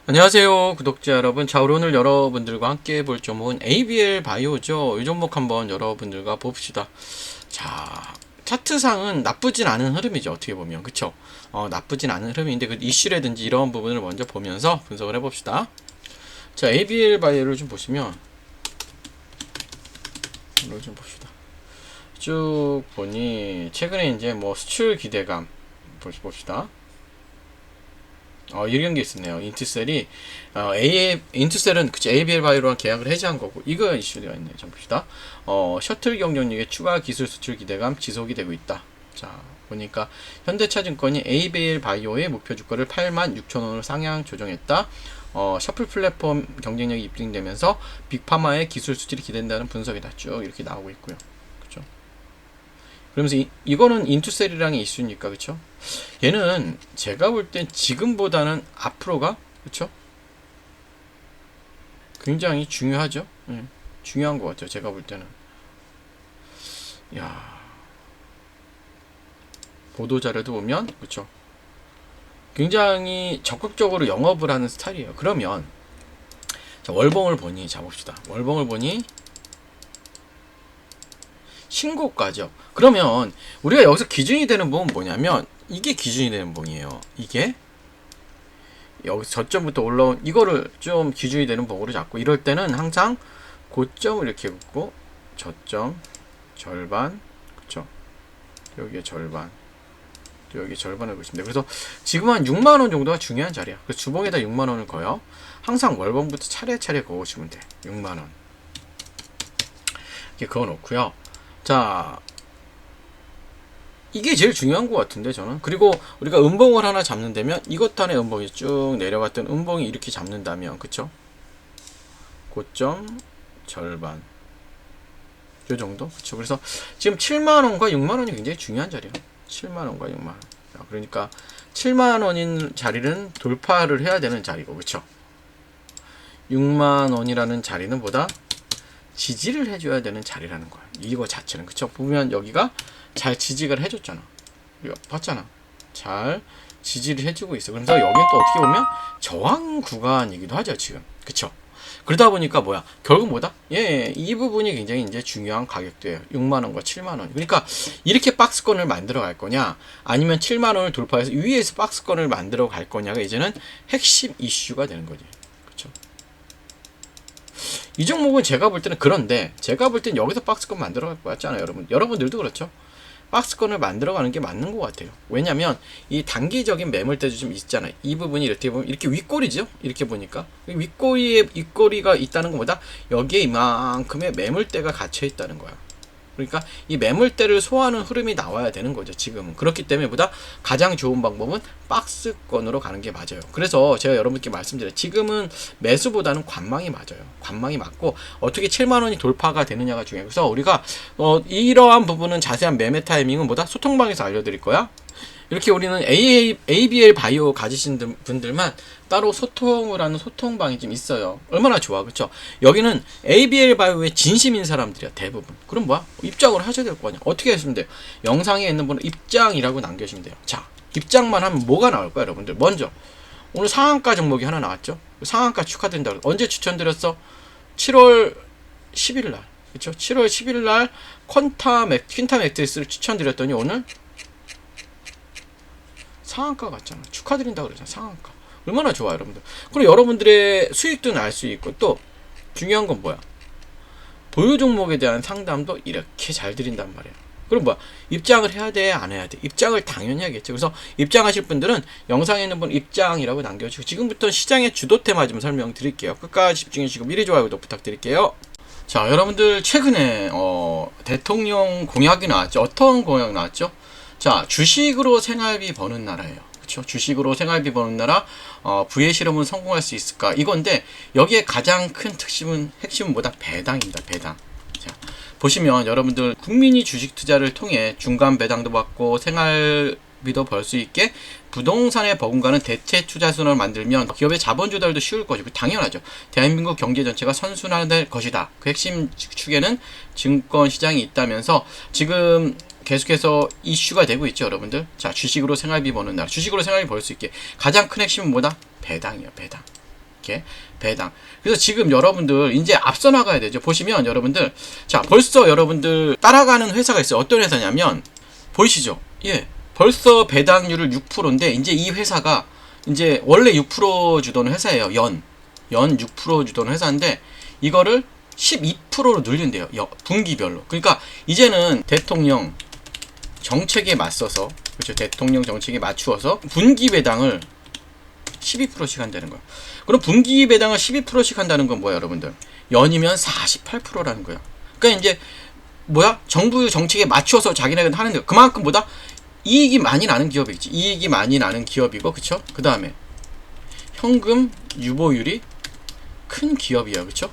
안녕하세요 구독자 여러분. 자, 우리 오늘 여러분들과 함께 볼 종목은 ABL 바이오죠. 이 종목 한번 여러분들과 봅시다. 자, 차트상은 나쁘진 않은 흐름이죠, 어떻게 보면. 그쵸? 나쁘진 않은 흐름인데 그 이슈라든지 이런 부분을 먼저 보면서 분석을 해봅시다. 자, ABL 바이오를 좀 보시면 이걸 좀 봅시다. 쭉 보니 최근에 이제 뭐 수출 기대감 봅시다. 이런 게 있었네요. 인투셀이 인투셀은 그치 ABL 바이오랑 계약을 해지한 거고, 이거 이슈가 있네요. 좀 봅시다. 셔틀 경쟁력의 추가 기술 수출 기대감 지속이 되고 있다. 자, 보니까 현대차증권이 ABL 바이오의 목표 주가를 86,000원으로 상향 조정했다. 셔플 플랫폼 경쟁력이 입증되면서 빅파마의 기술 수출이 기대된다는 분석이다. 쭉 이렇게 나오고 있고요. 그렇죠? 그러면서 이거는 인투셀이랑의 이슈니까, 그쵸? 얘는 제가 볼 땐 지금보다는 앞으로가, 그쵸? 굉장히 중요하죠? 예, 중요한 것 같아요. 제가 볼 때는. 야, 보도자료도 보면, 그쵸? 굉장히 적극적으로 영업을 하는 스타일이에요. 그러면, 자, 월봉을 보니, 잡읍시다. 월봉을 보니, 신고가죠. 그러면 우리가 여기서 기준이 되는 부분은 뭐냐면, 이게 기준이 되는 부분이에요. 이게 여기서 저점부터 올라온 이거를 좀 기준이 되는 부분으로 잡고, 이럴 때는 항상 고점을 이렇게 긋고 저점 절반, 그쵸? 여기에 절반, 또 여기에 절반을 그으시면 돼요. 그래서 지금 한 6만원 정도가 중요한 자리야. 그래서 주봉에다 6만원을 그어요. 항상 월봉부터 차례차례 그어오시면 돼. 6만원 이렇게 그어 놓고요. 자, 이게 제일 중요한 것 같은데 저는. 그리고 우리가 음봉을 하나 잡는다면, 이것 안에 음봉이 쭉 내려갔던 음봉이 이렇게 잡는다면, 그쵸? 고점 절반 요 정도. 그쵸? 그래서 지금 7만원과 6만원이 굉장히 중요한 자리예요. 7만원과 6만원. 그러니까 7만원인 자리는 돌파를 해야 되는 자리고, 그쵸? 6만원이라는 자리는 보다 지지를 해줘야 되는 자리라는 거야. 이거 자체는. 그쵸? 보면 여기가 잘 지지를 해줬잖아. 우리가 봤잖아. 잘 지지를 해주고 있어. 그래서 여긴 또 어떻게 보면 저항 구간이기도 하죠, 지금. 그쵸? 그러다 보니까 뭐야? 결국 뭐다? 이 부분이 굉장히 이제 중요한 가격대예요. 6만원과 7만원. 그러니까 이렇게 박스권을 만들어 갈 거냐, 아니면 7만원을 돌파해서 위에서 박스권을 만들어 갈 거냐가 이제는 핵심 이슈가 되는 거지. 그쵸? 이 종목은 제가 볼 때는, 그런데 제가 볼 때는 여기서 박스권 만들어 갈 것 같지 않아요, 여러분? 여러분들도 그렇죠? 박스권을 만들어가는 게 맞는 것 같아요. 왜냐면 이 단기적인 매물대도 좀 있잖아요. 이 부분이 이렇게 보면 이렇게 윗꼬리죠. 이렇게 보니까 윗꼬리에 윗꼬리가 있다는 것보다 여기에 이만큼의 매물대가 갇혀 있다는 거야. 그러니까 이 매물대를 소화하는 흐름이 나와야 되는 거죠, 지금은. 그렇기 때문에 보다 가장 좋은 방법은 박스권으로 가는 게 맞아요. 그래서 제가 여러분께 말씀드려요. 지금은 매수보다는 관망이 맞아요. 관망이 맞고, 어떻게 7만원이 돌파가 되느냐가 중요해요. 그래서 우리가 이러한 부분은, 자세한 매매 타이밍은 보다 소통방에서 알려드릴 거야. 이렇게 우리는 ABL 바이오 가지신 분들만 따로 소통을 하는 소통방이 좀 있어요. 얼마나 좋아, 그쵸? 여기는 ABL 바이오의 진심인 사람들이야, 대부분. 그럼 뭐야? 입장을 하셔야 될 거 아니야. 어떻게 하시면 돼요? 영상에 있는 분은 입장이라고 남겨주시면 돼요. 자, 입장만 하면 뭐가 나올까요, 여러분들? 먼저 오늘 상한가 종목이 하나 나왔죠? 상한가 축하드린다고. 언제 추천드렸어? 7월 10일날, 그쵸? 7월 10일날 퀸타 맥트리스를 추천드렸더니 오늘 상한가 같잖아. 축하드린다고 그러잖아, 상한가. 얼마나 좋아, 여러분들. 그리고 여러분들의 수익도 날 수 있고, 또 중요한 건 뭐야? 보유 종목에 대한 상담도 이렇게 잘 드린단 말이야. 그럼 뭐야? 입장을 해야 돼, 안 해야 돼? 입장을 당연히 하겠죠. 그래서 입장하실 분들은 영상에 있는 분 입장이라고 남겨주시고, 지금부터 시장의 주도 테마 좀 설명드릴게요. 끝까지 집중해주시고 미리 좋아요, 구독 부탁드릴게요. 자, 여러분들 최근에 대통령 공약이 나왔죠. 어떤 공약 나왔죠? 자, 주식으로 생활비 버는 나라예요. 그쵸? 주식으로 생활비 버는 나라, 부의 실험은 성공할 수 있을까? 이건데, 여기에 가장 큰 핵심은 뭐다? 배당입니다, 배당. 자, 보시면 여러분들, 국민이 주식 투자를 통해 중간 배당도 받고 생활비도 벌 수 있게 부동산에 버금가는 대체 투자선을 만들면 기업의 자본 조달도 쉬울 것이고, 당연하죠. 대한민국 경제 전체가 선순환될 것이다. 그 핵심 축에는 증권 시장이 있다면서 지금 계속해서 이슈가 되고 있죠, 여러분들. 자, 주식으로 생활비 버는 나라. 주식으로 생활비 벌 수 있게 가장 큰 핵심은 뭐다? 배당이에요, 배당. 이렇게 배당. 그래서 지금 여러분들 이제 앞서 나가야 되죠. 보시면 여러분들, 자, 벌써 여러분들 따라가는 회사가 있어요. 어떤 회사냐면 보이시죠? 예, 벌써 배당률을 6%인데 이제 이 회사가 이제 원래 6% 주던 회사예요. 연 6% 주던 회사인데 이거를 12%로 늘린대요. 분기별로. 그러니까 이제는 대통령 정책에 맞서서, 그렇죠, 대통령 정책에 맞추어서 분기 배당을 12%씩 한다는 거예요. 그럼 분기 배당을 12%씩 한다는 건 뭐야, 여러분들? 연이면 48%라는 거예요. 그러니까 이제 뭐야? 정부 정책에 맞추어서 자기네가 하는 거. 그만큼 보다 이익이 많이 나는 기업이겠지. 이익이 많이 나는 기업이고, 그쵸? 그 다음에 현금 유보율이 큰 기업이야, 그쵸?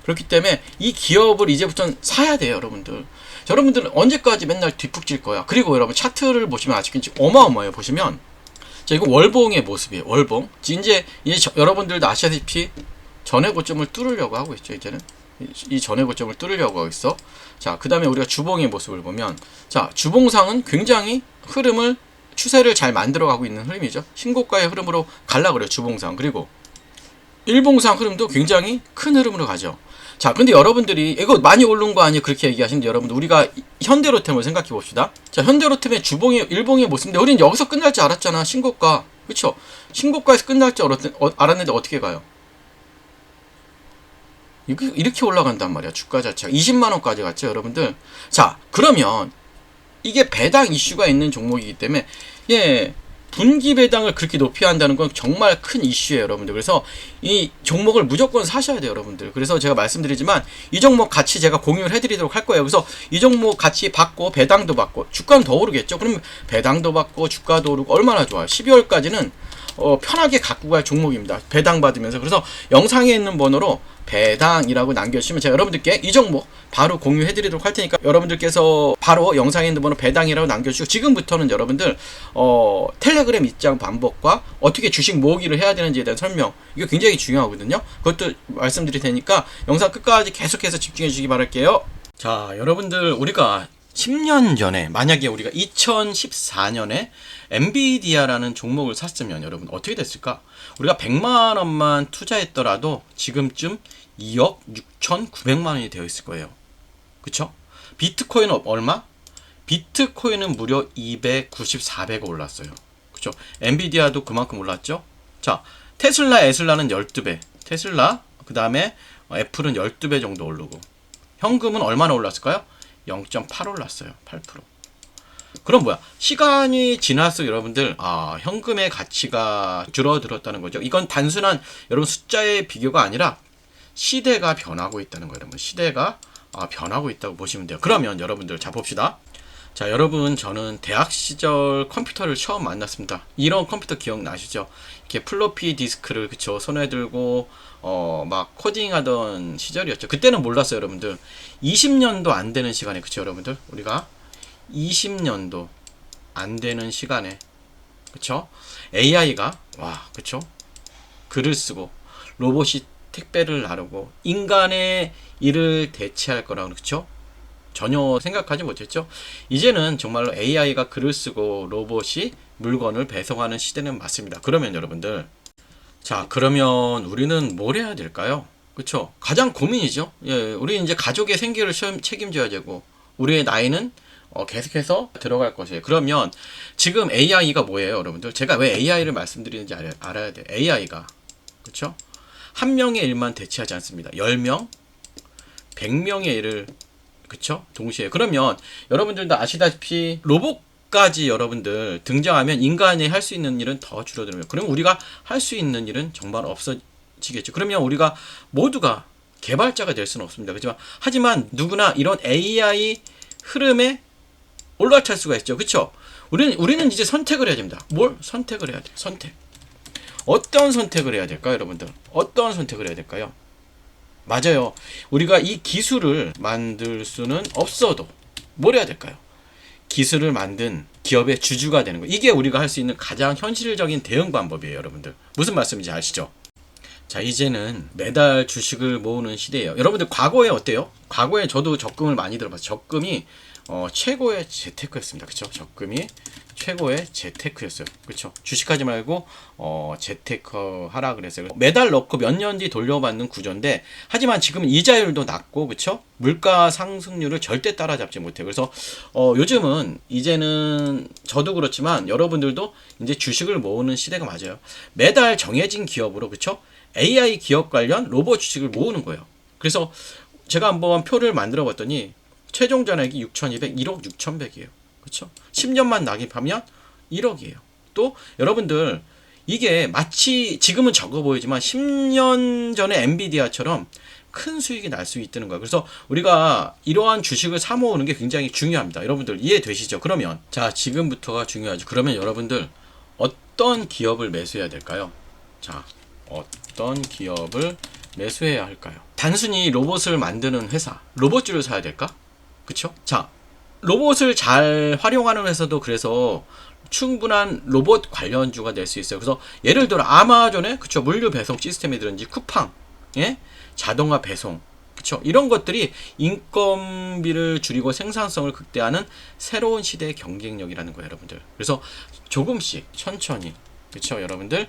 그렇기 때문에 이 기업을 이제부터는 사야 돼요, 여러분들. 자, 여러분들은 언제까지 맨날 뒷북질 거야? 그리고 여러분 차트를 보시면 아직까지 어마어마해요. 보시면, 자, 이거 월봉의 모습이에요. 월봉. 이제 여러분들도 아시다시피 전의 고점을 뚫으려고 하고 있죠. 이제는 이 전의 고점을 뚫으려고 하고 있어. 자, 그 다음에 우리가 주봉의 모습을 보면, 자, 주봉상은 굉장히 추세를 잘 만들어가고 있는 흐름이죠. 신고가의 흐름으로 갈라 그래요, 주봉상. 그리고 일봉상 흐름도 굉장히 큰 흐름으로 가죠. 자, 근데 여러분들이 이거 많이 오른 거 아니에요? 그렇게 얘기하시는데, 여러분들 우리가 현대로템을 생각해 봅시다. 자, 현대로템의 주봉의 일봉의 모습인데 우리는 여기서 끝날 줄 알았잖아. 신고가, 그쵸? 신고가에서 끝날 줄 알았는데 어떻게 가요? 이렇게 올라간단 말이야. 주가 자체가 20만원까지 갔죠, 여러분들. 자, 그러면 이게 배당 이슈가 있는 종목이기 때문에, 예, 분기 배당을 그렇게 높이 한다는 건 정말 큰 이슈예요, 여러분들. 그래서 이 종목을 무조건 사셔야 돼요, 여러분들. 그래서 제가 말씀드리지만 이 종목 같이 제가 공유를 해드리도록 할 거예요. 그래서 이 종목 같이 받고 배당도 받고 주가는 더 오르겠죠. 그럼 배당도 받고 주가도 오르고 얼마나 좋아요. 12월까지는 편하게 갖고 갈 종목입니다. 배당 받으면서. 그래서 영상에 있는 번호로 배당이라고 남겨주시면 제가 여러분들께 이 종목 바로 공유해드리도록 할 테니까 여러분들께서 바로 영상에 있는 번호 배당이라고 남겨주시고, 지금부터는 여러분들 텔레그램 입장 방법과 어떻게 주식 모으기를 해야 되는지에 대한 설명, 이거 굉장히 중요하거든요. 그것도 말씀드릴 테니까 영상 끝까지 계속해서 집중해 주시기 바랄게요. 자, 여러분들 우리가 10년 전에, 만약에 우리가 2014년에 엔비디아라는 종목을 샀으면 여러분 어떻게 됐을까? 우리가 100만원만 투자했더라도 지금쯤 2억 6,900만원이 되어 있을 거예요. 그쵸? 비트코인은 얼마? 비트코인은 무려 294배가 올랐어요. 그쵸? 엔비디아도 그만큼 올랐죠? 자, 에슬라는 12배. 테슬라, 그 다음에 애플은 12배 정도 오르고, 현금은 얼마나 올랐을까요? 0.8 올랐어요. 8%. 그럼 뭐야? 시간이 지나서 여러분들, 현금의 가치가 줄어들었다는 거죠. 이건 단순한 여러분 숫자의 비교가 아니라 시대가 변하고 있다는 거예요. 여러분, 시대가 변하고 있다고 보시면 돼요. 그러면 여러분들, 자, 봅시다. 자, 여러분, 저는 대학 시절 컴퓨터를 처음 만났습니다. 이런 컴퓨터 기억나시죠? 이렇게 플로피 디스크를, 그쵸, 손에 들고 막 코딩하던 시절이었죠. 그때는 몰랐어요, 여러분들. 20년도 안 되는 시간에, 그쵸, 여러분들, 우리가 20년도 안 되는 시간에, 그쵸, AI가 그쵸, 글을 쓰고 로봇이 택배를 나르고 인간의 일을 대체할 거라고, 그쵸, 전혀 생각하지 못했죠. 이제는 정말로 AI가 글을 쓰고 로봇이 물건을 배송하는 시대는 맞습니다. 그러면 여러분들, 자, 그러면 우리는 뭘 해야 될까요? 그쵸? 가장 고민이죠. 예, 우리 이제 가족의 생계를 책임져야 되고, 우리의 나이는 계속해서 들어갈 것이에요. 그러면 지금 AI가 뭐예요, 여러분들? 제가 왜 AI를 말씀드리는지 알아야 돼요. AI가, 그쵸? 한 명의 일만 대체하지 않습니다. 10명, 100명의 일을, 그쵸, 동시에. 그러면 여러분들도 아시다시피 로봇까지 여러분들 등장하면 인간이 할 수 있는 일은 더 줄어들어요. 그럼 우리가 할 수 있는 일은 정말 없어지겠죠. 그러면 우리가 모두가 개발자가 될 수는 없습니다. 그렇지만 하지만 누구나 이런 AI 흐름에 올라탈 수가 있죠. 그쵸? 우리는 이제 선택을 해야 됩니다. 뭘 선택을 해야 돼요? 선택. 어떤 선택을 해야 될까요, 여러분들? 어떤 선택을 해야 될까요? 맞아요. 우리가 이 기술을 만들 수는 없어도 뭘 해야 될까요? 기술을 만든 기업의 주주가 되는 거. 이게 우리가 할 수 있는 가장 현실적인 대응 방법이에요, 여러분들. 무슨 말씀인지 아시죠? 자, 이제는 매달 주식을 모으는 시대예요. 여러분들 과거에 어때요? 과거에 저도 적금을 많이 들어봤어요. 적금이 최고의 재테크였습니다. 그쵸? 적금이 최고의 재테크였어요. 그쵸? 주식하지 말고 재테크 하라 그랬어요. 매달 넣고 몇 년 뒤 돌려받는 구조인데, 하지만 지금 이자율도 낮고, 그쵸? 물가 상승률을 절대 따라잡지 못해요. 그래서 요즘은 이제는 저도 그렇지만 여러분들도 이제 주식을 모으는 시대가 맞아요. 매달 정해진 기업으로, 그쵸? AI 기업 관련 로봇 주식을 모으는 거예요. 그래서 제가 한번 표를 만들어 봤더니 최종 잔액이 6,200, 1억 6,100이에요. 그렇죠? 10년만 낙입하면 1억이에요. 또 여러분들 이게 마치 지금은 적어 보이지만 10년 전에 엔비디아처럼 큰 수익이 날 수 있다는 거예요. 그래서 우리가 이러한 주식을 사 모으는 게 굉장히 중요합니다. 여러분들 이해되시죠? 그러면 자, 지금부터가 중요하죠. 그러면 여러분들 어떤 기업을 매수해야 될까요? 자, 어떤 기업을 매수해야 할까요? 단순히 로봇을 만드는 회사, 로봇주를 사야 될까? 그쵸? 자, 로봇을 잘 활용하는 회사도 그래서 충분한 로봇 관련주가 될 수 있어요. 그래서 예를 들어 아마존의, 그쵸, 물류 배송 시스템이든지 쿠팡, 예? 자동화 배송, 그쵸, 이런 것들이 인건비를 줄이고 생산성을 극대화하는 새로운 시대의 경쟁력이라는 거예요, 여러분들. 그래서 조금씩 천천히, 그쵸, 여러분들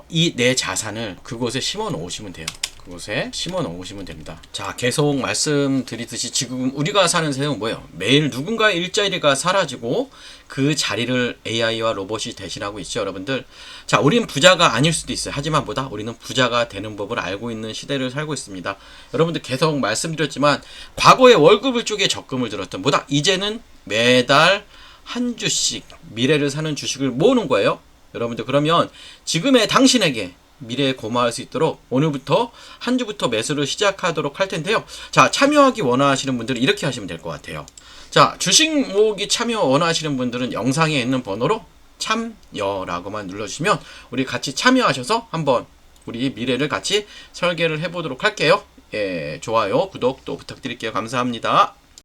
이 내 자산을 그곳에 심어 놓으시면 돼요. 그곳에 심어 놓으시면 됩니다. 자, 계속 말씀드리듯이 지금 우리가 사는 세상은 뭐예요? 매일 누군가의 일자리가 사라지고 그 자리를 AI와 로봇이 대신하고 있죠, 여러분들. 자, 우린 부자가 아닐 수도 있어요. 하지만 보다 우리는 부자가 되는 법을 알고 있는 시대를 살고 있습니다. 여러분들 계속 말씀드렸지만 과거에 월급을 쪽에 적금을 들었던 보다 이제는 매달 한 주씩 미래를 사는 주식을 모으는 거예요. 여러분들, 그러면 지금의 당신에게 미래에 고마울 수 있도록 오늘부터 한 주부터 매수를 시작하도록 할 텐데요. 자, 참여하기 원하시는 분들은 이렇게 하시면 될 것 같아요. 자, 주식 모으기 참여 원하시는 분들은 영상에 있는 번호로 참여라고만 눌러주시면 우리 같이 참여하셔서 한번 우리 미래를 같이 설계를 해보도록 할게요. 예, 좋아요, 구독 또 부탁드릴게요. 감사합니다.